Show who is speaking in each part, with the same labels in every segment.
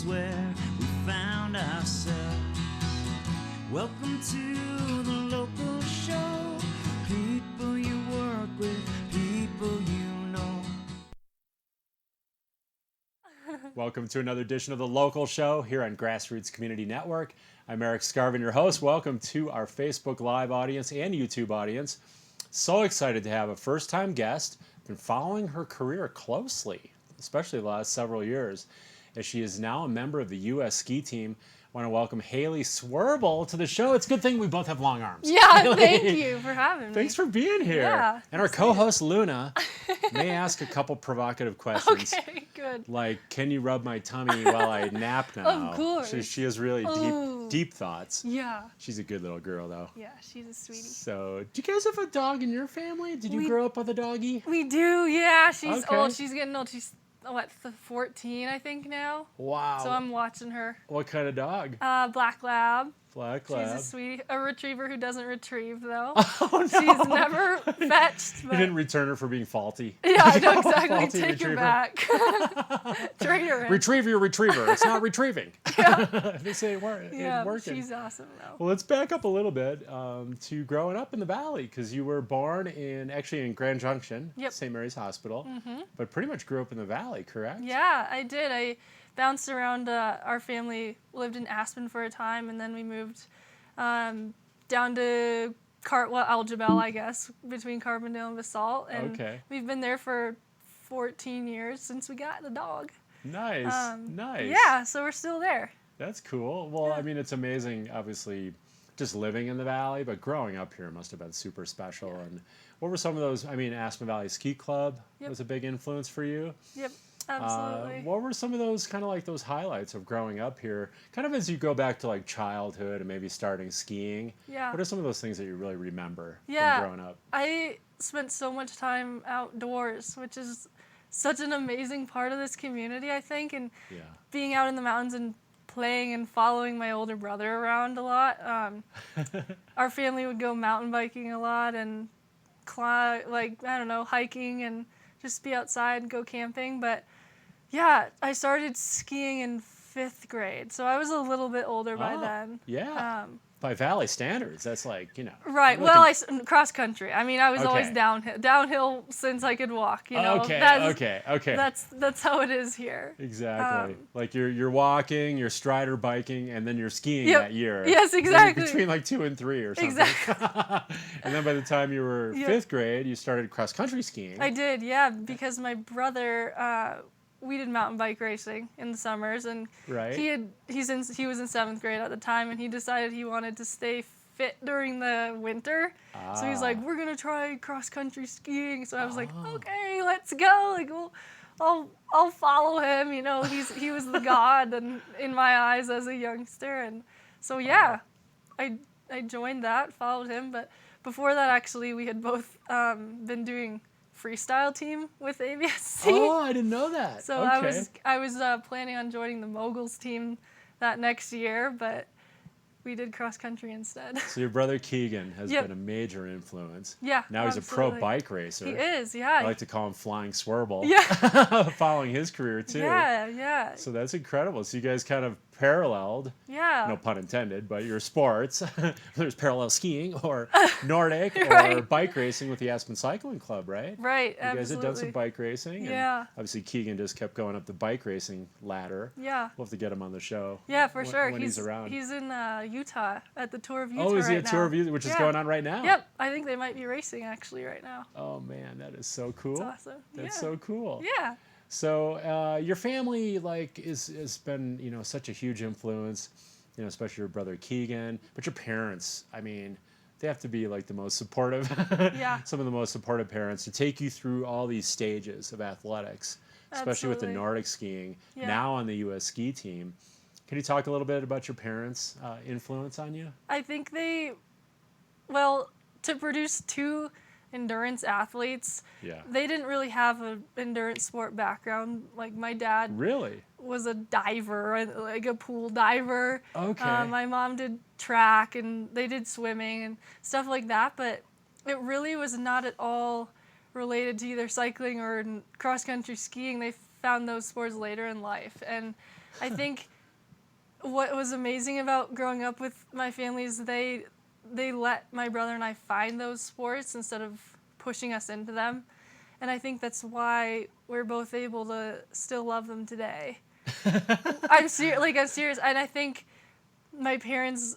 Speaker 1: where we found ourselves. Welcome to the local show. People you work with, people you know.
Speaker 2: Welcome to another edition of The Local Show here on Grassroots Community Network. I'm Eric Scarvin, your host. Welcome to our Facebook Live audience and YouTube audience. So excited to have a first-time guest. Been following her career closely, especially the last several years, as she is now a member of the U.S. ski team. I want to welcome Hailey Swirbul to the show. It's a good thing we both have long arms.
Speaker 3: Yeah, thank you for having me.
Speaker 2: Thanks for being here.
Speaker 3: Yeah,
Speaker 2: and our co-host Luna may ask a couple provocative questions.
Speaker 3: Okay, good.
Speaker 2: Like, can you rub my tummy while I nap now?
Speaker 3: Of course.
Speaker 2: She has really deep thoughts.
Speaker 3: Yeah.
Speaker 2: She's a good little girl, though.
Speaker 3: Yeah, she's a sweetie.
Speaker 2: So, do you guys have a dog in your family? Did you grow up with a doggie?
Speaker 3: We do, yeah. She's
Speaker 2: Okay.
Speaker 3: old. She's getting old. She's, 14, I think, now.
Speaker 2: Wow.
Speaker 3: So I'm watching her.
Speaker 2: What kind of dog?
Speaker 3: Black Lab.
Speaker 2: Black
Speaker 3: She's
Speaker 2: lab.
Speaker 3: a sweetie. A retriever who doesn't retrieve, though.
Speaker 2: Oh, no.
Speaker 3: She's never fetched.
Speaker 2: You
Speaker 3: But...
Speaker 2: didn't return her for being faulty.
Speaker 3: Yeah, I know exactly.
Speaker 2: Faulty
Speaker 3: Take
Speaker 2: retriever.
Speaker 3: her back. Trade her in.
Speaker 2: Retrieve your retriever. It's not retrieving. They say it ain't
Speaker 3: Yeah,
Speaker 2: working.
Speaker 3: she's awesome, though.
Speaker 2: Well, let's back up a little bit to growing up in the Valley, because you were born in Grand Junction,
Speaker 3: Yep.
Speaker 2: St. Mary's Hospital, but pretty much grew up in the Valley, correct?
Speaker 3: Yeah, I did. I bounced around. Our family lived in Aspen for a time, and then we moved down to Aljabel, I guess, between Carbondale and Basalt. And
Speaker 2: Okay.
Speaker 3: we've been there for 14 years since we got the dog.
Speaker 2: Nice, nice.
Speaker 3: Yeah, so we're still there.
Speaker 2: That's cool. Well, I mean, it's amazing, obviously, just living in the Valley, but growing up here must have been super special.
Speaker 3: Yeah.
Speaker 2: And what were some of those? I mean, Aspen Valley Ski Club
Speaker 3: Yep.
Speaker 2: was a big influence for you.
Speaker 3: Yep, absolutely.
Speaker 2: What were some of those kind of like those highlights of growing up here? Kind of as you go back to like childhood and maybe starting skiing.
Speaker 3: Yeah.
Speaker 2: What are some of those things that you really remember
Speaker 3: Yeah.
Speaker 2: from growing up?
Speaker 3: I spent so much time outdoors, which is such an amazing part of this community, I think, and
Speaker 2: Yeah.
Speaker 3: being out in the mountains and playing and following my older brother around a lot. Our family would go mountain biking a lot and hiking and just be outside and go camping. But yeah, I started skiing in 5th grade, so I was a little bit older by then.
Speaker 2: Yeah. By Valley standards, that's like,
Speaker 3: Right.
Speaker 2: really
Speaker 3: Well, cross country. I mean, I was always
Speaker 2: Okay.
Speaker 3: downhill since I could walk.
Speaker 2: Okay.
Speaker 3: That's how it is here.
Speaker 2: Exactly. Like you're walking, you're strider biking, and then you're skiing
Speaker 3: Yep.
Speaker 2: that year.
Speaker 3: Yes, exactly.
Speaker 2: Between like 2 and 3 or something.
Speaker 3: Exactly.
Speaker 2: And then by the time you were
Speaker 3: Yep.
Speaker 2: 5th grade, you started cross country skiing.
Speaker 3: I did, yeah, because my brother, we did mountain bike racing in the summers, and
Speaker 2: Right.
Speaker 3: he was in 7th grade at the time, and he decided he wanted to stay fit during the winter. So he's like, "We're gonna try cross country skiing." So I was like, "Okay, let's go." Like, well, I'll follow him. He was the god and in my eyes as a youngster, and so yeah, I joined that, followed him. But before that, actually, we had both been doing freestyle team with ABSC.
Speaker 2: Oh, I didn't know that.
Speaker 3: So
Speaker 2: okay.
Speaker 3: I was planning on joining the moguls team that next year, but we did cross country instead.
Speaker 2: So your brother Keegan has
Speaker 3: Yep.
Speaker 2: been a major influence.
Speaker 3: Yeah,
Speaker 2: Now he's a pro
Speaker 3: absolutely.
Speaker 2: bike racer.
Speaker 3: He is, yeah.
Speaker 2: I like to call him Flying Swirbul.
Speaker 3: Yeah.
Speaker 2: Following his career too.
Speaker 3: Yeah.
Speaker 2: So that's incredible. So you guys kind of paralleled,
Speaker 3: Yeah.
Speaker 2: no pun intended, but your sports. There's parallel skiing or Nordic or
Speaker 3: Right.
Speaker 2: bike racing with the Aspen Cycling Club, right?
Speaker 3: Right,
Speaker 2: You guys
Speaker 3: absolutely.
Speaker 2: had done some bike racing. And
Speaker 3: Yeah.
Speaker 2: obviously Keegan just kept going up the bike racing ladder.
Speaker 3: Yeah.
Speaker 2: We'll have to get him on the show.
Speaker 3: Yeah, for
Speaker 2: when-
Speaker 3: sure.
Speaker 2: when he's around.
Speaker 3: He's in Utah at the Tour of Utah.
Speaker 2: Oh, is he
Speaker 3: right
Speaker 2: a Tour
Speaker 3: now.
Speaker 2: of Utah, which is
Speaker 3: Yeah.
Speaker 2: going on right now?
Speaker 3: Yep, I think they might be racing actually right now.
Speaker 2: Oh man, that is so cool.
Speaker 3: That's awesome.
Speaker 2: That's
Speaker 3: yeah.
Speaker 2: so cool.
Speaker 3: Yeah.
Speaker 2: So your family has been such a huge influence, especially your brother Keegan, but your parents, I mean, they have to be like the most supportive,
Speaker 3: Yeah.
Speaker 2: some of the most supportive parents to take you through all these stages of athletics, especially with the
Speaker 3: Absolutely.
Speaker 2: Nordic skiing,
Speaker 3: Yeah.
Speaker 2: now on the U.S. ski team. Can you talk a little bit about your parents' influence on you?
Speaker 3: I think to produce 2 endurance athletes,
Speaker 2: Yeah.
Speaker 3: they didn't really have an endurance sport background. Like my dad
Speaker 2: Really?
Speaker 3: was a diver, like a pool diver.
Speaker 2: Okay.
Speaker 3: My mom did track and they did swimming and stuff like that, but it really was not at all related to either cycling or cross-country skiing. They found those sports later in life. And I think what was amazing about growing up with my family is they let my brother and I find those sports instead of pushing us into them. And I think that's why we're both able to still love them today. I'm serious. And I think my parents,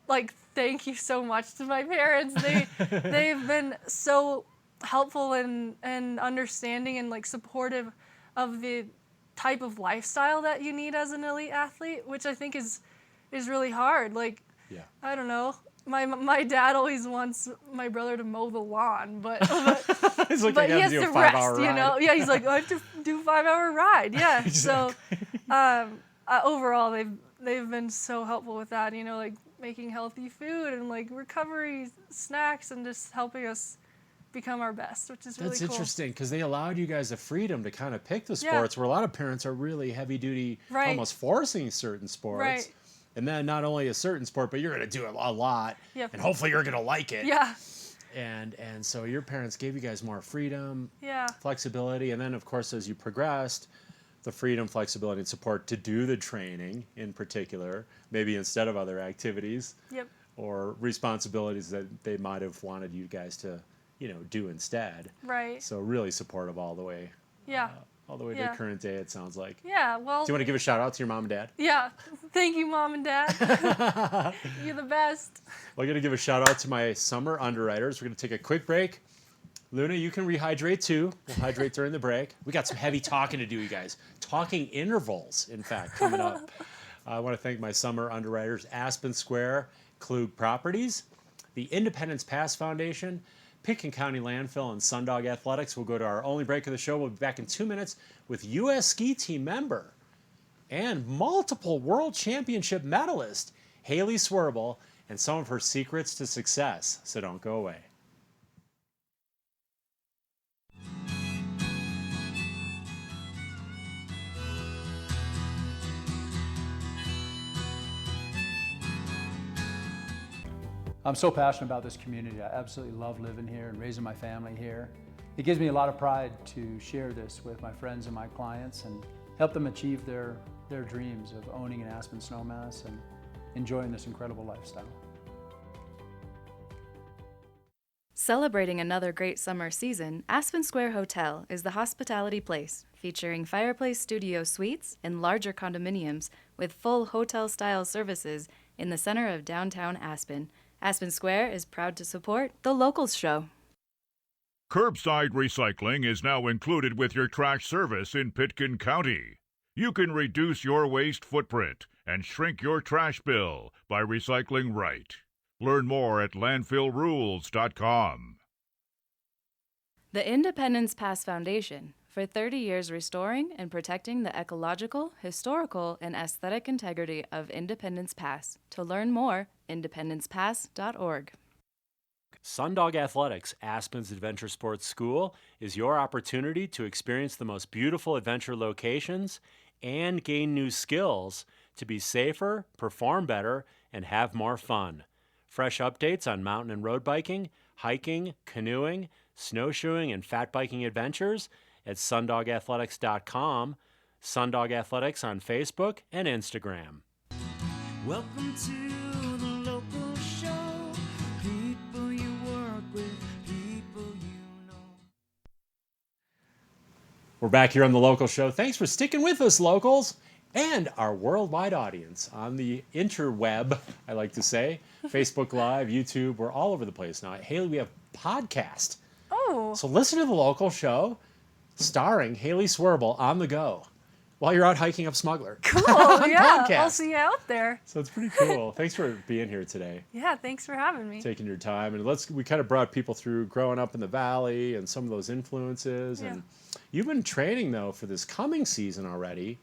Speaker 3: like, thank you so much to my parents. They've been so helpful and understanding and, like, supportive of the type of lifestyle that you need as an elite athlete, which I think is really hard. Like,
Speaker 2: Yeah.
Speaker 3: I don't know. My dad always wants my brother to mow the lawn, but
Speaker 2: He's like,
Speaker 3: but
Speaker 2: I
Speaker 3: he
Speaker 2: gotta
Speaker 3: has
Speaker 2: do a
Speaker 3: to
Speaker 2: 5-hour
Speaker 3: rest, you know?
Speaker 2: ride.
Speaker 3: Yeah, he's like, I have to do a 5-hour ride. Yeah.
Speaker 2: Exactly.
Speaker 3: So overall, they've been so helpful with that, you know, like making healthy food and like recovery snacks and just helping us become our best, which is really
Speaker 2: That's
Speaker 3: cool.
Speaker 2: interesting because they allowed you guys the freedom to kind of pick the sports where a lot of parents are really heavy duty,
Speaker 3: Right.
Speaker 2: almost forcing certain sports.
Speaker 3: Right.
Speaker 2: And then not only a certain sport, but you're going to do it a lot.
Speaker 3: Yep.
Speaker 2: And hopefully you're going to like it.
Speaker 3: Yeah.
Speaker 2: And so your parents gave you guys more freedom,
Speaker 3: Yeah.
Speaker 2: flexibility. And then, of course, as you progressed, the freedom, flexibility, and support to do the training in particular, maybe instead of other activities
Speaker 3: Yep.
Speaker 2: or responsibilities that they might have wanted you guys to, do instead.
Speaker 3: Right.
Speaker 2: So really supportive all the way.
Speaker 3: Yeah.
Speaker 2: All the way to
Speaker 3: Yeah.
Speaker 2: current day, it sounds like.
Speaker 3: Yeah. Well.
Speaker 2: Do you want to give a shout out to your mom and dad?
Speaker 3: Yeah. Thank you, Mom and Dad. You're the best.
Speaker 2: Well, I'm going to give a shout out to my summer underwriters. We're going to take a quick break. Luna, you can rehydrate too. We'll hydrate during the break. We got some heavy talking to do, you guys. Talking intervals, in fact, coming up. I want to thank my summer underwriters, Aspen Square, Klug Properties, the Independence Pass Foundation, Pitkin County Landfill, and Sundog Athletics. We'll go to our only break of the show. We'll be back in 2 minutes with U.S. ski team member and multiple world championship medalist, Hailey Swirbul, and some of her secrets to success. So don't go away.
Speaker 4: I'm so passionate about this community. I absolutely love living here and raising my family here. It gives me a lot of pride to share this with my friends and my clients and help them achieve their dreams of owning an Aspen snowmass and enjoying this incredible lifestyle.
Speaker 5: Celebrating another great summer season, Aspen Square Hotel is the hospitality place featuring fireplace studio suites and larger condominiums with full hotel-style services in the center of downtown Aspen. Aspen Square is proud to support The Locals Show.
Speaker 6: Curbside recycling is now included with your trash service in Pitkin County. You can reduce your waste footprint and shrink your trash bill by recycling right. Learn more at landfillrules.com.
Speaker 5: The Independence Pass Foundation, for 30 years restoring and protecting the ecological, historical, and aesthetic integrity of Independence Pass. To learn more, independencepass.org.
Speaker 2: Sundog Athletics, Aspen's Adventure Sports School, is your opportunity to experience the most beautiful adventure locations and gain new skills to be safer, perform better, and have more fun. Fresh updates on mountain and road biking, hiking, canoeing, snowshoeing, and fat biking adventures at sundogathletics.com, Sundog Athletics on Facebook and Instagram.
Speaker 1: Welcome to the local show. People you work with, people you know.
Speaker 2: We're back here on the Local Show. Thanks for sticking with us, locals, and our worldwide audience on the interweb, I like to say. Facebook Live, YouTube, we're all over the place now. Hailey, we have podcast.
Speaker 3: Oh.
Speaker 2: So listen to the Local Show starring Hailey Swirbul on the go while you're out hiking up Smuggler.
Speaker 3: Cool.
Speaker 2: on
Speaker 3: Yeah.
Speaker 2: podcast.
Speaker 3: I'll see you out there.
Speaker 2: So it's pretty cool. Thanks for being here today,
Speaker 3: Yeah. Thanks for having me.
Speaker 2: taking your time. And we kind of brought people through growing up in the Valley and some of those influences.
Speaker 3: Yeah.
Speaker 2: And you've been training, though, for this coming season already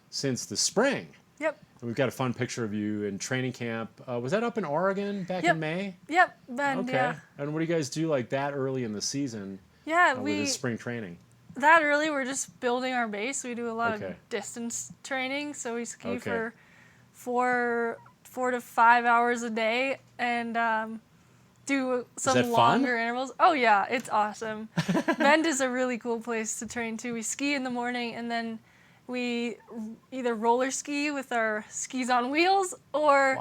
Speaker 2: since the spring.
Speaker 3: Yep.
Speaker 2: And we've got a fun picture of you in training camp. Was that up in Oregon back
Speaker 3: Yep.
Speaker 2: in May?
Speaker 3: Yep. Ben.
Speaker 2: Okay.
Speaker 3: Yeah.
Speaker 2: And what do you guys do like that early in the season
Speaker 3: Yeah.
Speaker 2: with
Speaker 3: We
Speaker 2: this spring training?
Speaker 3: that early we're just building our base. We do a lot
Speaker 2: Okay.
Speaker 3: of distance training, so we ski
Speaker 2: Okay.
Speaker 3: for 4 to 5 hours a day and do some
Speaker 2: that fun?
Speaker 3: longer intervals. Oh yeah, it's awesome. Bend is a really cool place to train too. We ski in the morning and then we either roller ski with our skis on wheels or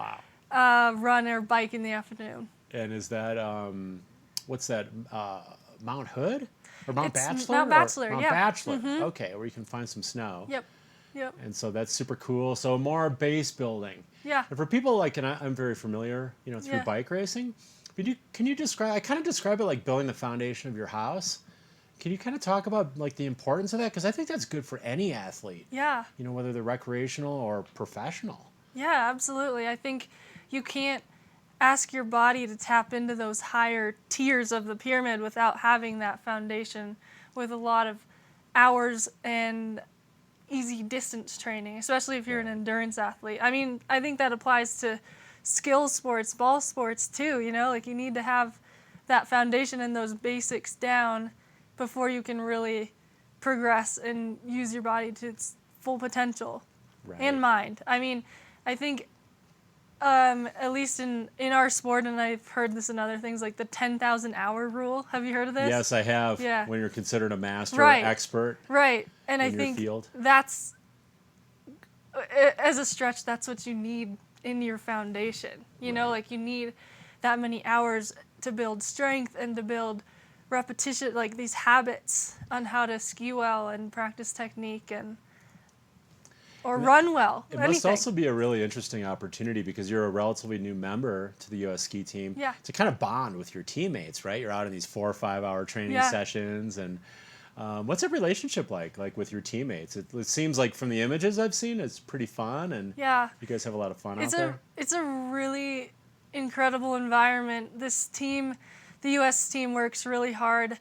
Speaker 2: Wow.
Speaker 3: run or bike in the afternoon.
Speaker 2: And is that what's that? Mount Hood or Mount
Speaker 3: It's
Speaker 2: Bachelor?
Speaker 3: Mount Bachelor,
Speaker 2: Mount
Speaker 3: yeah.
Speaker 2: Bachelor. Okay, where you can find some snow.
Speaker 3: Yep.
Speaker 2: And so that's super cool. So more base building.
Speaker 3: Yeah.
Speaker 2: And for people like, and I'm very familiar, through
Speaker 3: Yeah.
Speaker 2: bike racing. But can you describe? I kind of describe it like building the foundation of your house. Can you kind of talk about like the importance of that? Because I think that's good for any athlete.
Speaker 3: Yeah.
Speaker 2: Whether they're recreational or professional.
Speaker 3: Yeah, absolutely. I think you can't ask your body to tap into those higher tiers of the pyramid without having that foundation with a lot of hours and easy distance training, especially if you're an endurance athlete. I mean, I think that applies to skill sports, ball sports too, like you need to have that foundation and those basics down before you can really progress and use your body to its full potential and mind. I mean, I think at least in our sport, and I've heard this in other things, like the 10,000 hour rule. Have you heard of this?
Speaker 2: Yes, I have.
Speaker 3: Yeah.
Speaker 2: When you're considered a master
Speaker 3: Right.
Speaker 2: expert.
Speaker 3: Right. And I
Speaker 2: in your
Speaker 3: think
Speaker 2: field.
Speaker 3: that's, as a stretch, that's what you need in your foundation. Like you need that many hours to build strength and to build repetition, like these habits on how to ski well and practice technique or run well.
Speaker 2: It must also be a really interesting opportunity because you're a relatively new member to the U.S. ski team to kind of bond with your teammates, right? You're out in these 4 or 5 hour training sessions. And what's that relationship like with your teammates? It seems like from the images I've seen, it's pretty fun. And you guys have a lot of fun out there.
Speaker 3: It's a really incredible environment. This team, the U.S. team, works really hard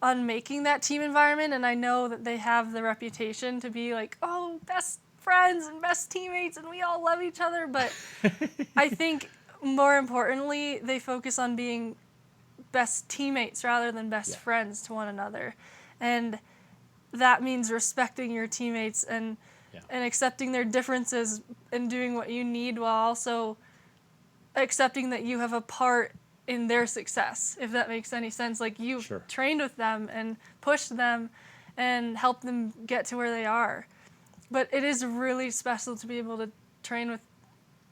Speaker 3: on making that team environment, and I know that they have the reputation to be like, best friends and best teammates, and we all love each other, but I think more importantly, they focus on being best teammates rather than best friends to one another, and that means respecting your teammates and accepting their differences and doing what you need while also accepting that you have a part in their success, if that makes any sense. Like you trained with them and pushed them and helped them get to where they are. But it is really special to be able to train with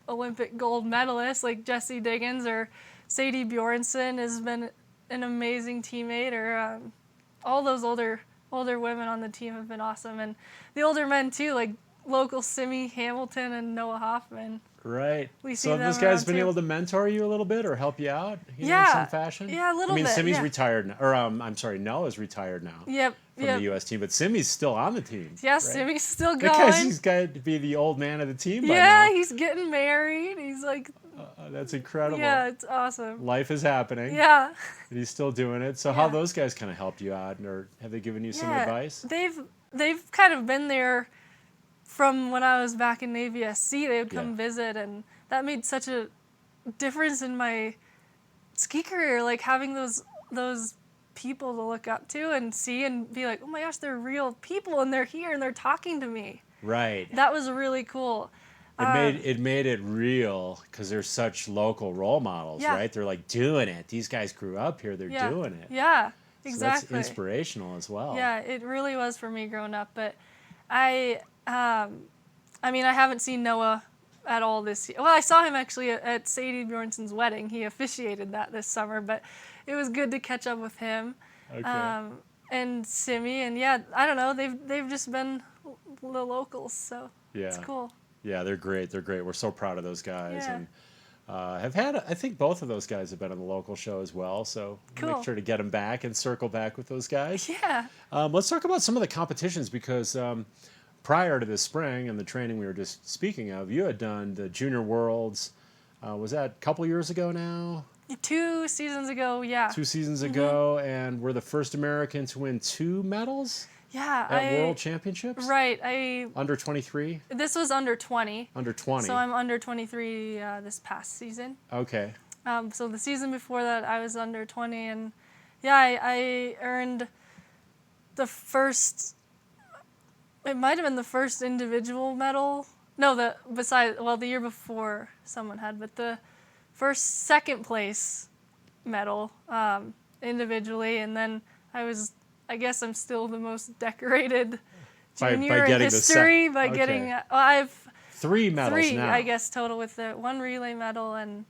Speaker 3: Olympic gold medalists like Jessie Diggins, or Sadie Bjornsson has been an amazing teammate, or all those older women on the team have been awesome. And the older men too, like local Simi Hamilton and Noah Hoffman.
Speaker 2: Right.
Speaker 3: We see
Speaker 2: so have
Speaker 3: them
Speaker 2: those guys
Speaker 3: around
Speaker 2: been
Speaker 3: too.
Speaker 2: able to mentor you a little bit or help you out in some fashion?
Speaker 3: Yeah, a little bit.
Speaker 2: I mean, Simi's
Speaker 3: yeah.
Speaker 2: retired now, or I'm sorry, Noah's retired now from the U.S. team, but Simi's still on the team.
Speaker 3: Yeah,
Speaker 2: right?
Speaker 3: Simi's still going.
Speaker 2: Because he's got to be the old man of the team by now.
Speaker 3: Yeah, he's getting married. He's like...
Speaker 2: that's incredible.
Speaker 3: Yeah, it's awesome.
Speaker 2: Life is happening.
Speaker 3: Yeah.
Speaker 2: And he's still doing it. So how those guys kind of helped you out, or have they given you some advice?
Speaker 3: They've kind of been there from when I was back in Navy SC. They would come visit, and that made such a difference in my ski career, like having those people to look up to and see and be like, oh my gosh, they're real people and they're here and they're talking to me.
Speaker 2: Right.
Speaker 3: That was really cool.
Speaker 2: It made it real because they're such local role models, right? They're like doing it. These guys grew up here. They're doing it.
Speaker 3: Yeah,
Speaker 2: So
Speaker 3: exactly.
Speaker 2: that's inspirational as well.
Speaker 3: Yeah, it really was for me growing up. But I haven't seen Noah at all this year. Well, I saw him actually at Sadie Bjornsson's wedding. He officiated that this summer, but it was good to catch up with him.
Speaker 2: Okay.
Speaker 3: And Simi, and I don't know, they've just been the locals, so it's cool.
Speaker 2: Yeah, they're great. They're great. We're so proud of those guys.
Speaker 3: Yeah.
Speaker 2: And have had, I think both of those guys have been on the local show as well. So
Speaker 3: Cool.
Speaker 2: make sure to get them back and circle back with those guys.
Speaker 3: Yeah.
Speaker 2: Let's talk about some of the competitions because prior to this spring and the training we were just speaking of, you had done the Junior Worlds. Was that a couple years ago now?
Speaker 3: 2 seasons ago, yeah.
Speaker 2: 2 seasons ago, and we're the first American to win 2 medals
Speaker 3: Yeah.
Speaker 2: at World Championships?
Speaker 3: Right.
Speaker 2: Under 23?
Speaker 3: This was under 20.
Speaker 2: Under 20.
Speaker 3: So I'm under 23 this past season.
Speaker 2: Okay.
Speaker 3: So the season before that, I was under 20, and I earned the first. It might have been the first individual medal. No, the year before someone had, but the second place medal individually, and then I guess I'm still the most decorated junior in
Speaker 2: getting
Speaker 3: history by
Speaker 2: okay.
Speaker 3: getting. I've
Speaker 2: 3 medals
Speaker 3: 3,
Speaker 2: now.
Speaker 3: I guess, total with the 1 relay medal and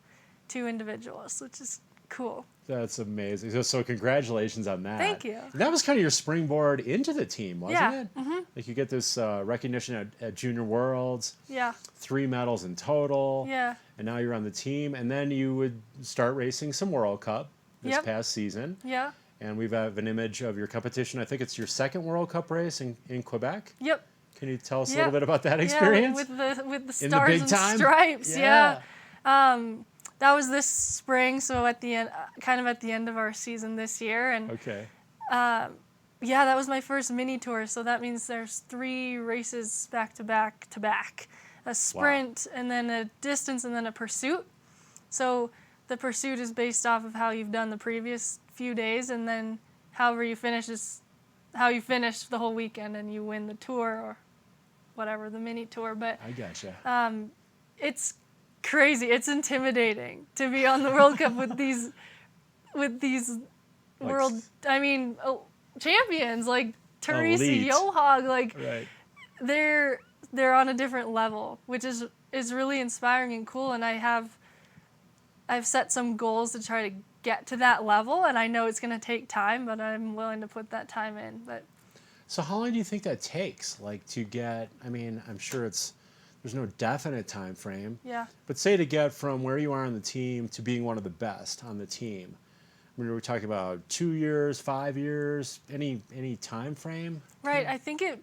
Speaker 3: 2 individuals, which is cool.
Speaker 2: That's amazing. So congratulations on that.
Speaker 3: Thank you.
Speaker 2: And that was kind of your springboard into the team, wasn't
Speaker 3: Yeah.
Speaker 2: it? Mm-hmm. Like you get this recognition at Junior Worlds.
Speaker 3: Yeah.
Speaker 2: 3 medals in total.
Speaker 3: Yeah.
Speaker 2: And now you're on the team. And then you would start racing some World Cup this
Speaker 3: Yep.
Speaker 2: past season.
Speaker 3: Yeah.
Speaker 2: And we have an image of your competition. I think it's your second World Cup race in Quebec.
Speaker 3: Yep.
Speaker 2: Can you tell us a
Speaker 3: Yeah.
Speaker 2: little bit about that experience?
Speaker 3: Yeah, with the
Speaker 2: In the
Speaker 3: stars
Speaker 2: big
Speaker 3: and
Speaker 2: time?
Speaker 3: stripes.
Speaker 2: Yeah.
Speaker 3: Yeah. That was this spring, so at the end, kind of at the end of our season this year, and
Speaker 2: Okay.
Speaker 3: yeah, that was my first mini tour. So that means there's 3 races back to back to back, a sprint, and then a distance, and then a pursuit. So the pursuit is based off of how you've done the previous few days, and then however you finish is how you finish the whole weekend, and you win the tour or whatever, the mini tour. But
Speaker 2: I gotcha.
Speaker 3: it's crazy. It's intimidating to be on the World Cup with these
Speaker 2: Like
Speaker 3: world. I mean, champions like Teresa
Speaker 2: Elite.
Speaker 3: Johag. Like
Speaker 2: Right.
Speaker 3: they're on a different level, which is really inspiring and cool. And I've set some goals to try to get to that level, and I know it's going to take time, but I'm willing to put that time in. But
Speaker 2: So how long do you think that takes? Like to get, I mean, I'm sure there's no definite time frame.
Speaker 3: yeah.
Speaker 2: But say to get from where you are on the team to being one of the best on the team. I mean, we're talking about 2 years, 5 years, any time frame?
Speaker 3: Right. I think it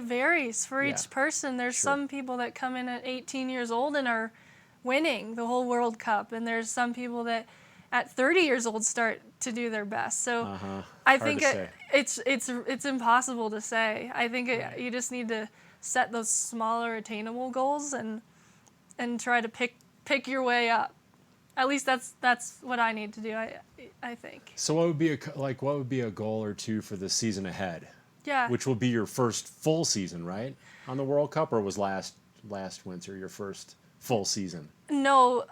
Speaker 3: varies for
Speaker 2: Yeah.
Speaker 3: each person. There's
Speaker 2: Sure.
Speaker 3: some people that come in at 18 years old and are winning the whole World Cup, and there's some people that at 30 years old start to do their best. So I
Speaker 2: Hard
Speaker 3: think
Speaker 2: to
Speaker 3: it's impossible to say. I think you just need to set those smaller attainable goals and try to pick your way up. At least that's what I need to do. I think.
Speaker 2: So what would be a goal or two for the season ahead?
Speaker 3: Yeah.
Speaker 2: Which will be your first full season, right? On the World Cup, or was last winter your first full season?
Speaker 3: No,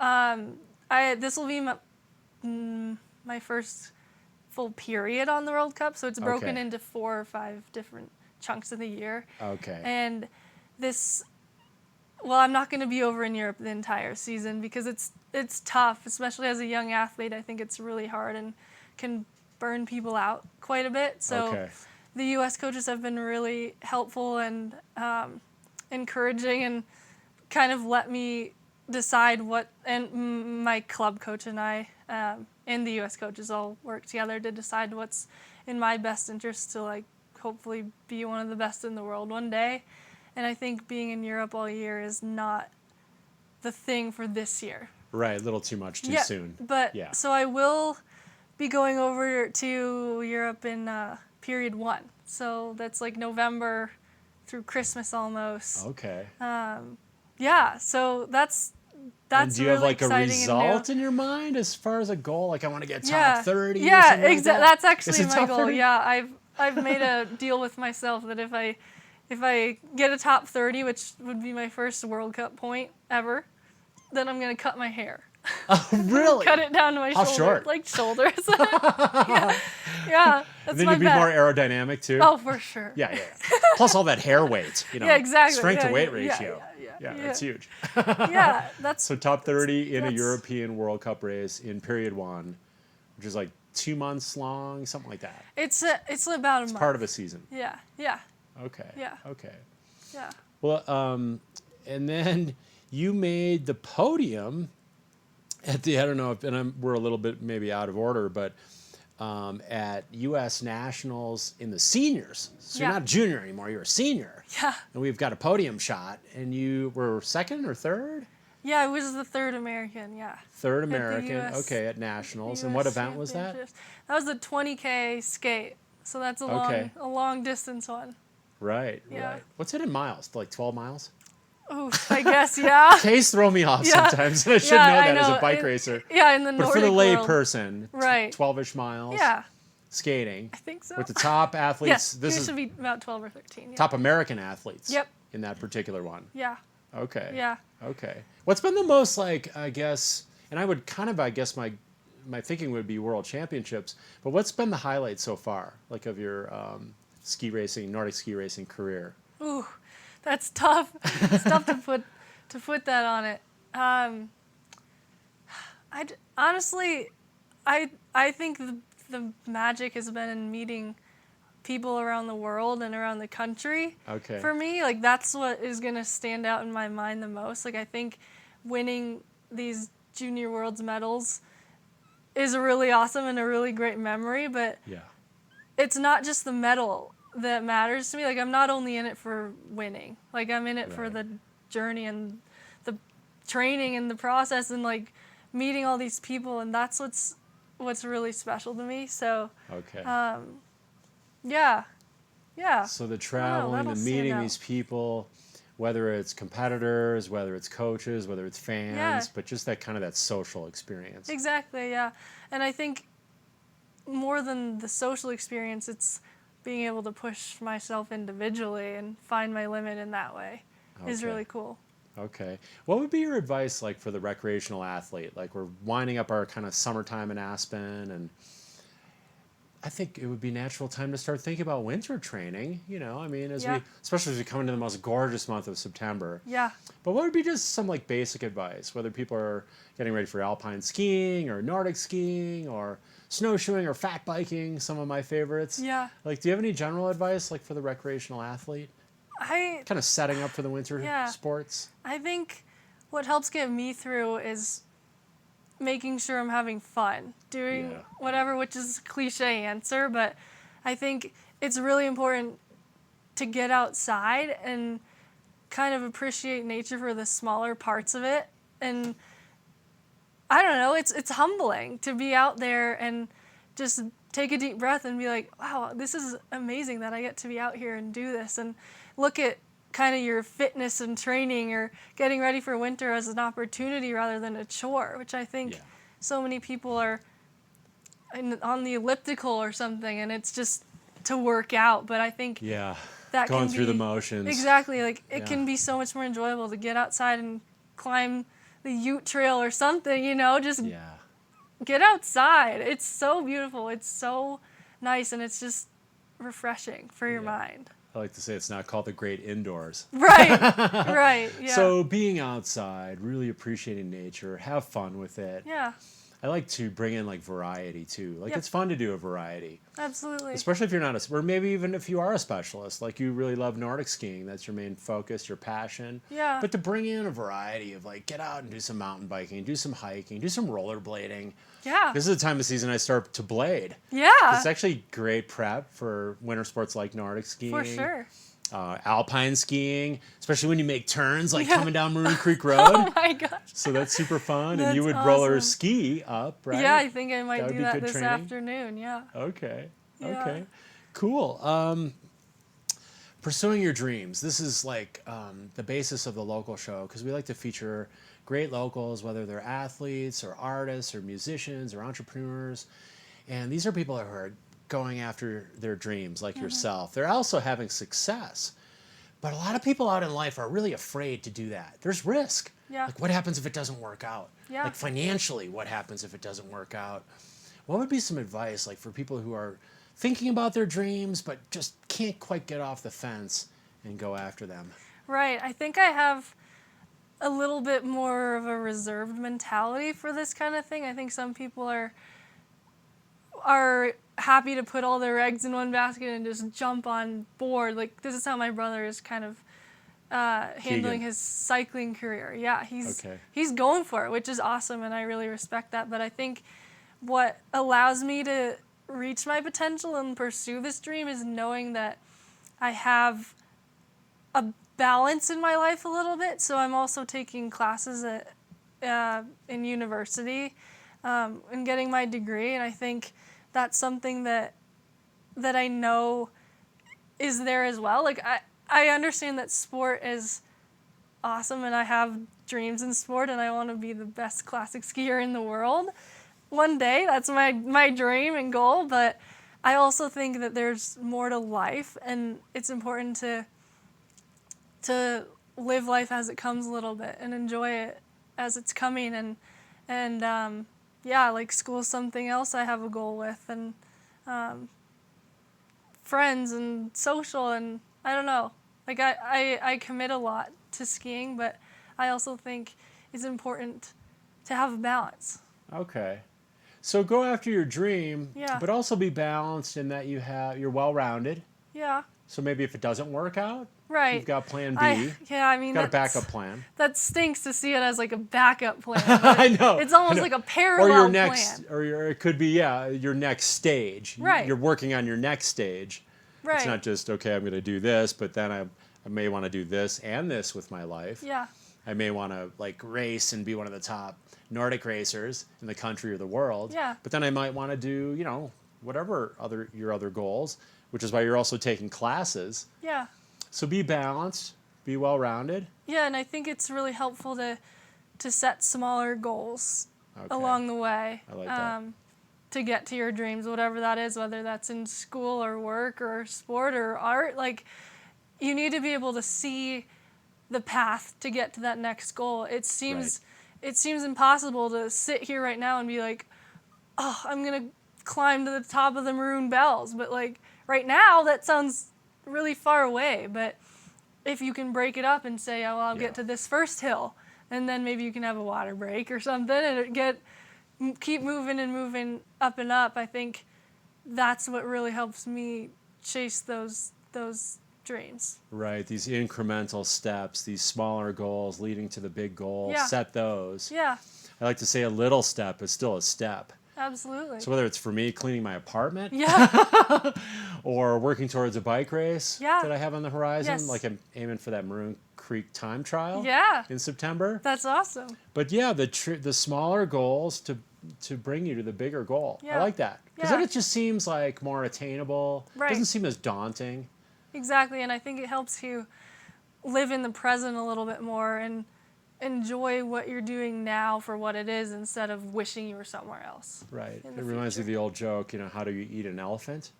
Speaker 3: this will be my first full period on the World Cup, so it's broken
Speaker 2: Okay.
Speaker 3: into 4 or 5 different chunks of the year.
Speaker 2: Okay.
Speaker 3: And I'm not going to be over in Europe the entire season because it's tough, especially as a young athlete. I think it's really hard and can burn people out quite a bit. So
Speaker 2: Okay.
Speaker 3: the U.S. coaches have been really helpful and encouraging and kind of let me decide what, and my club coach and I and the U.S. coaches all work together to decide what's in my best interest to like hopefully be one of the best in the world one day. And I think being in Europe all year is not the thing for this year.
Speaker 2: Right, a little too much too soon.
Speaker 3: But
Speaker 2: Yeah.
Speaker 3: so I will be going over to Europe in period 1. So that's like November through Christmas almost.
Speaker 2: Okay.
Speaker 3: Yeah, so that's
Speaker 2: And do you
Speaker 3: really
Speaker 2: have like a
Speaker 3: exciting
Speaker 2: result
Speaker 3: and new.
Speaker 2: in your mind as far as a goal? Like I want to get top
Speaker 3: Yeah.
Speaker 2: 30.
Speaker 3: Yeah,
Speaker 2: or something like
Speaker 3: exactly.
Speaker 2: that?
Speaker 3: That's actually
Speaker 2: Is it
Speaker 3: my
Speaker 2: top
Speaker 3: goal.
Speaker 2: 30?
Speaker 3: Yeah, I've made a deal with myself that if I get a top 30, which would be my first World Cup point ever, then I'm gonna cut my hair.
Speaker 2: Oh, really?
Speaker 3: Cut it down to my
Speaker 2: How
Speaker 3: shoulders,
Speaker 2: short?
Speaker 3: like shoulders. yeah, that's
Speaker 2: Then
Speaker 3: my
Speaker 2: you'd be
Speaker 3: bet.
Speaker 2: more aerodynamic too.
Speaker 3: Oh, for sure.
Speaker 2: Yeah. Plus all that hair weight,
Speaker 3: Yeah, exactly.
Speaker 2: Strength to
Speaker 3: Yeah,
Speaker 2: weight
Speaker 3: yeah,
Speaker 2: ratio.
Speaker 3: yeah.
Speaker 2: That's huge.
Speaker 3: Yeah, that's
Speaker 2: So top 30 in a
Speaker 3: that's-
Speaker 2: European World Cup race in period 1, which is like 2 months long, something like that.
Speaker 3: it's about a month.
Speaker 2: Part of a season.
Speaker 3: Yeah.
Speaker 2: Okay.
Speaker 3: Yeah.
Speaker 2: Okay.
Speaker 3: Yeah.
Speaker 2: Well, and then you made the podium at the, I don't know if, and we're a little bit maybe out of order, but at U.S. Nationals in the seniors. So you're
Speaker 3: Yeah.
Speaker 2: not a junior anymore, you're a senior.
Speaker 3: Yeah.
Speaker 2: And we've got a podium shot, and you were second or third?
Speaker 3: Yeah, I was the third American. Yeah.
Speaker 2: Third
Speaker 3: At the
Speaker 2: American,
Speaker 3: US
Speaker 2: okay, at Nationals. And
Speaker 3: US
Speaker 2: what event was that?
Speaker 3: Championships. That was the 20K skate. So that's
Speaker 2: Okay.
Speaker 3: a long distance one.
Speaker 2: Right,
Speaker 3: Yeah.
Speaker 2: right. What's it in miles? Like 12 miles?
Speaker 3: Oof, I guess, yeah.
Speaker 2: Case throw me off
Speaker 3: Yeah.
Speaker 2: sometimes, and I should
Speaker 3: Yeah,
Speaker 2: know
Speaker 3: I
Speaker 2: that as
Speaker 3: know.
Speaker 2: a bike racer.
Speaker 3: Yeah, in the
Speaker 2: But
Speaker 3: Nordic
Speaker 2: for the lay
Speaker 3: world.
Speaker 2: person,
Speaker 3: Right.
Speaker 2: 12-ish miles,
Speaker 3: Yeah,
Speaker 2: skating,
Speaker 3: I think so.
Speaker 2: with the top athletes.
Speaker 3: Yes,
Speaker 2: This
Speaker 3: it
Speaker 2: is
Speaker 3: should be about 12 or 13. Yeah.
Speaker 2: top American athletes.
Speaker 3: Yep.
Speaker 2: In that particular one.
Speaker 3: Yeah,
Speaker 2: Okay.
Speaker 3: yeah.
Speaker 2: Okay. What's been the most, like, I guess, and I would kind of, I guess my thinking would be World Championships, but what's been the highlight so far, like of your Nordic ski racing career?
Speaker 3: Ooh, that's tough. It's tough to put that on it. Honestly, I think the magic has been in meeting people around the world and around the country.
Speaker 2: Okay.
Speaker 3: For me, like, that's what is gonna stand out in my mind the most. Like, I think winning these Junior Worlds medals is really awesome and a really great memory, but
Speaker 2: Yeah.
Speaker 3: it's not just the medal that matters to me. Like, I'm not only in it for winning. Like, I'm in it for
Speaker 2: Right.
Speaker 3: the journey and the training and the process and, like, meeting all these people, and that's what's really special to me. So,
Speaker 2: Okay.
Speaker 3: yeah.
Speaker 2: So the traveling,
Speaker 3: that'll
Speaker 2: the
Speaker 3: stand
Speaker 2: meeting
Speaker 3: out.
Speaker 2: these people, whether it's competitors, whether it's coaches, whether it's fans, but just that social experience.
Speaker 3: Exactly, yeah. And I think more than the social experience, it's being able to push myself individually and find my limit in that way is
Speaker 2: Okay.
Speaker 3: really cool.
Speaker 2: Okay. What would be your advice like for the recreational athlete? Like we're winding up our kind of summertime in Aspen, and I think it would be natural time to start thinking about winter training, I mean,
Speaker 3: Yeah.
Speaker 2: especially as we come into the most gorgeous month of September.
Speaker 3: Yeah.
Speaker 2: But what would be just some like basic advice, whether people are getting ready for alpine skiing or Nordic skiing or snowshoeing or fat biking, some of my favorites.
Speaker 3: Yeah.
Speaker 2: Like, do you have any general advice like for the recreational athlete? Kind of setting up for the winter
Speaker 3: Yeah.
Speaker 2: sports?
Speaker 3: I think what helps get me through is making sure I'm having fun, doing
Speaker 2: Yeah.
Speaker 3: whatever, which is a cliche answer, but I think it's really important to get outside and kind of appreciate nature for the smaller parts of it. And I don't know, it's humbling to be out there and just take a deep breath and be like, wow, this is amazing that I get to be out here and do this, and look at kind of your fitness and training or getting ready for winter as an opportunity rather than a chore, which I think
Speaker 2: Yeah.
Speaker 3: so many people are on the elliptical or something, and it's just to work out. But I think
Speaker 2: Yeah.
Speaker 3: that
Speaker 2: Going
Speaker 3: can
Speaker 2: through the
Speaker 3: be-
Speaker 2: motions.
Speaker 3: Exactly, like it
Speaker 2: Yeah.
Speaker 3: can be so much more enjoyable to get outside and climb the Ute Trail or something, just
Speaker 2: Yeah.
Speaker 3: get outside. It's so beautiful. It's so nice, and it's just refreshing for your
Speaker 2: Yeah.
Speaker 3: mind.
Speaker 2: I like to say it's not called the great indoors.
Speaker 3: Right, right, yeah.
Speaker 2: So being outside, really appreciating nature, have fun with it.
Speaker 3: Yeah,
Speaker 2: I like to bring in like variety too. Like
Speaker 3: Yep.
Speaker 2: it's fun to do a variety,
Speaker 3: absolutely.
Speaker 2: especially if you're not or maybe even if you are a specialist, like you really love Nordic skiing, that's your main focus, your passion.
Speaker 3: Yeah.
Speaker 2: But to bring in a variety of like get out and do some mountain biking, do some hiking, do some rollerblading.
Speaker 3: Yeah,
Speaker 2: This is the time of season I start to blade.
Speaker 3: yeah,
Speaker 2: It's actually great prep for winter sports like Nordic skiing.
Speaker 3: for sure.
Speaker 2: Alpine skiing, especially when you make turns like
Speaker 3: Yeah.
Speaker 2: coming down Maroon Creek Road.
Speaker 3: Oh my gosh.
Speaker 2: So that's super fun. And
Speaker 3: That's
Speaker 2: you would roller
Speaker 3: awesome.
Speaker 2: ski up, right?
Speaker 3: Yeah, I think I might
Speaker 2: That would
Speaker 3: do
Speaker 2: be
Speaker 3: that
Speaker 2: good
Speaker 3: this
Speaker 2: training.
Speaker 3: afternoon. Yeah.
Speaker 2: Okay.
Speaker 3: Yeah.
Speaker 2: Okay. Cool. Pursuing your dreams. This is like the basis of the local show because we like to feature great locals, whether they're athletes or artists or musicians or entrepreneurs. And these are people who are going after their dreams like yourself. They're also having success. But a lot of people out in life are really afraid to do that. There's risk.
Speaker 3: Yeah.
Speaker 2: Like what happens if it doesn't work out?
Speaker 3: Yeah.
Speaker 2: Like financially, what happens if it doesn't work out? What would be some advice like for people who are thinking about their dreams but just can't quite get off the fence and go after them?
Speaker 3: Right. I think I have a little bit more of a reserved mentality for this kind of thing. I think some people are happy to put all their eggs in one basket and just jump on board. Like, this is how my brother is kind of handling
Speaker 2: Keegan.
Speaker 3: his cycling career. Yeah,
Speaker 2: Okay.
Speaker 3: he's going for it, which is awesome, and I really respect that. But I think what allows me to reach my potential and pursue this dream is knowing that I have a balance in my life a little bit. So I'm also taking classes in university and getting my degree, and I think that's something that I know is there as well. Like, I understand that sport is awesome, and I have dreams in sport, and I want to be the best classic skier in the world one day. That's my dream and goal, but I also think that there's more to life, and it's important to live life as it comes a little bit and enjoy it as it's coming, and yeah, like school's something else I have a goal with, and friends and social, and I don't know. Like I commit a lot to skiing, but I also think it's important to have a balance.
Speaker 2: Okay. So go after your dream,
Speaker 3: Yeah.
Speaker 2: but also be balanced in that you're well-rounded.
Speaker 3: Yeah.
Speaker 2: So maybe if it doesn't work out,
Speaker 3: Right.
Speaker 2: you've got plan B.
Speaker 3: I mean,
Speaker 2: Got a
Speaker 3: that's-
Speaker 2: backup plan.
Speaker 3: That stinks to see it as like a backup plan. but
Speaker 2: I know.
Speaker 3: It's almost
Speaker 2: I know.
Speaker 3: like a parallel
Speaker 2: or your next,
Speaker 3: plan.
Speaker 2: it could be your next stage.
Speaker 3: Right.
Speaker 2: You're working on your next stage.
Speaker 3: Right.
Speaker 2: It's not just okay, I'm going to do this, but then I may want to do this and this with my life.
Speaker 3: Yeah.
Speaker 2: I may want to like race and be one of the top Nordic racers in the country or the world.
Speaker 3: Yeah.
Speaker 2: But then I might want to do, whatever your other goals, which is why you're also taking classes.
Speaker 3: Yeah.
Speaker 2: So be balanced, be well-rounded.
Speaker 3: Yeah, and I think it's really helpful to set smaller goals along the way.
Speaker 2: I like that.
Speaker 3: To get to your dreams, whatever that is, whether that's in school or work or sport or art. Like, you need to be able to see the path to get to that next goal. It seems impossible to sit here right now and be like, oh, I'm gonna climb to the top of the Maroon Bells. But like right now, that sounds really far away. But if you can break it up and say, oh, I'll get to this first hill, and then maybe you can have a water break or something, and keep moving and moving up and up. I think that's what really helps me chase those dreams.
Speaker 2: Right, these incremental steps, these smaller goals leading to the big goal,
Speaker 3: Yeah.
Speaker 2: set those.
Speaker 3: Yeah,
Speaker 2: I like to say a little step is still a step.
Speaker 3: absolutely.
Speaker 2: So whether it's for me cleaning my apartment
Speaker 3: Yeah,
Speaker 2: or working towards a bike race
Speaker 3: Yeah.
Speaker 2: that I have on the horizon,
Speaker 3: Yes.
Speaker 2: like I'm aiming for that Maroon Creek time trial
Speaker 3: yeah,
Speaker 2: in September.
Speaker 3: that's awesome.
Speaker 2: But yeah, the smaller goals to bring you to the bigger goal. I
Speaker 3: Yeah.
Speaker 2: like that. Because then
Speaker 3: Yeah.
Speaker 2: it just seems like more attainable.
Speaker 3: Right.
Speaker 2: Doesn't seem as daunting.
Speaker 3: Exactly, and I think it helps you live in the present a little bit more and enjoy what you're doing now for what it is instead of wishing you were somewhere else.
Speaker 2: Right.
Speaker 3: In
Speaker 2: It
Speaker 3: the
Speaker 2: reminds me of
Speaker 3: future.
Speaker 2: the old joke, how do you eat an elephant?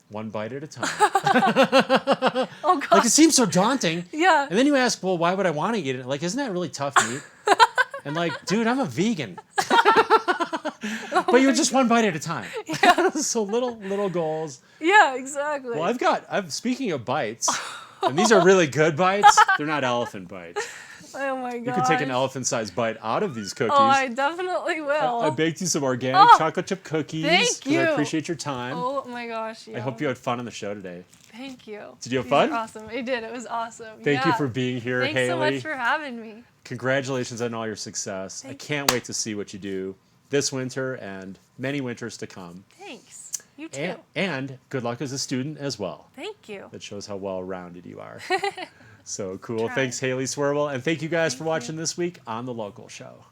Speaker 2: One bite at a time.
Speaker 3: Oh God.
Speaker 2: Like it seems so daunting.
Speaker 3: Yeah.
Speaker 2: And then you ask, well, why would I want to eat it? Like, isn't that really tough meat? And like, dude, I'm a vegan. But you're just one bite at a time. Yeah. So little goals.
Speaker 3: Yeah, exactly.
Speaker 2: Well, speaking of bites, and these are really good bites. They're not elephant bites.
Speaker 3: Oh my God.
Speaker 2: You can take an elephant-sized bite out of these cookies.
Speaker 3: Oh, I definitely will.
Speaker 2: I baked you some organic chocolate chip cookies.
Speaker 3: Thank
Speaker 2: 'cause
Speaker 3: you.
Speaker 2: I appreciate your time.
Speaker 3: Oh my gosh.
Speaker 2: I hope you had fun on the show today.
Speaker 3: Thank you.
Speaker 2: Did you have
Speaker 3: These
Speaker 2: fun?
Speaker 3: are awesome. I did. It was awesome.
Speaker 2: Thank you
Speaker 3: Yeah.
Speaker 2: for being here,
Speaker 3: Thanks
Speaker 2: Hailey.
Speaker 3: so much for having me.
Speaker 2: Congratulations on all your success. I can't wait to see what you do this winter and many winters to come.
Speaker 3: Thanks. You too.
Speaker 2: And good luck as a student as well.
Speaker 3: Thank you.
Speaker 2: That shows how well-rounded you are. So cool.
Speaker 3: Try.
Speaker 2: Thanks, Hailey Swirbul. And thank you guys for
Speaker 3: Thank
Speaker 2: watching
Speaker 3: you.
Speaker 2: this week on The Local Show.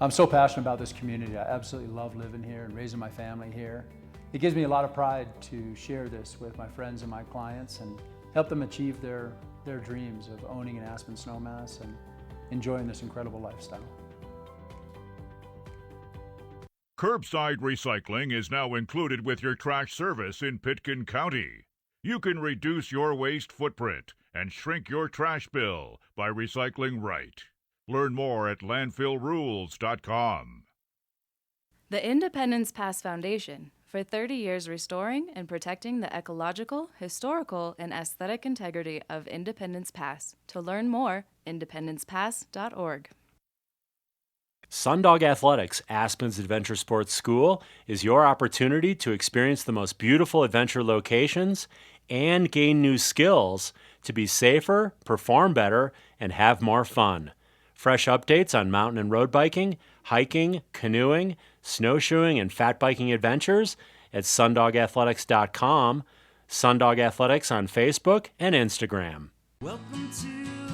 Speaker 4: I'm so passionate about this community. I absolutely love living here and raising my family here. It gives me a lot of pride to share this with my friends and my clients and help them achieve their dreams of owning an Aspen snowmass and enjoying this incredible lifestyle.
Speaker 6: Curbside recycling is now included with your trash service in Pitkin County. You can reduce your waste footprint and shrink your trash bill by recycling right. Learn more at landfillrules.com.
Speaker 5: The Independence Pass Foundation, for 30 years restoring and protecting the ecological, historical, and aesthetic integrity of Independence Pass. To learn more, independencepass.org.
Speaker 2: Sundog Athletics, Aspen's Adventure Sports School, is your opportunity to experience the most beautiful adventure locations and gain new skills to be safer, perform better, and have more fun. Fresh updates on mountain and road biking, hiking, canoeing, snowshoeing, and fat biking adventures at sundogathletics.com, Sundog Athletics on Facebook and Instagram.
Speaker 1: Welcome to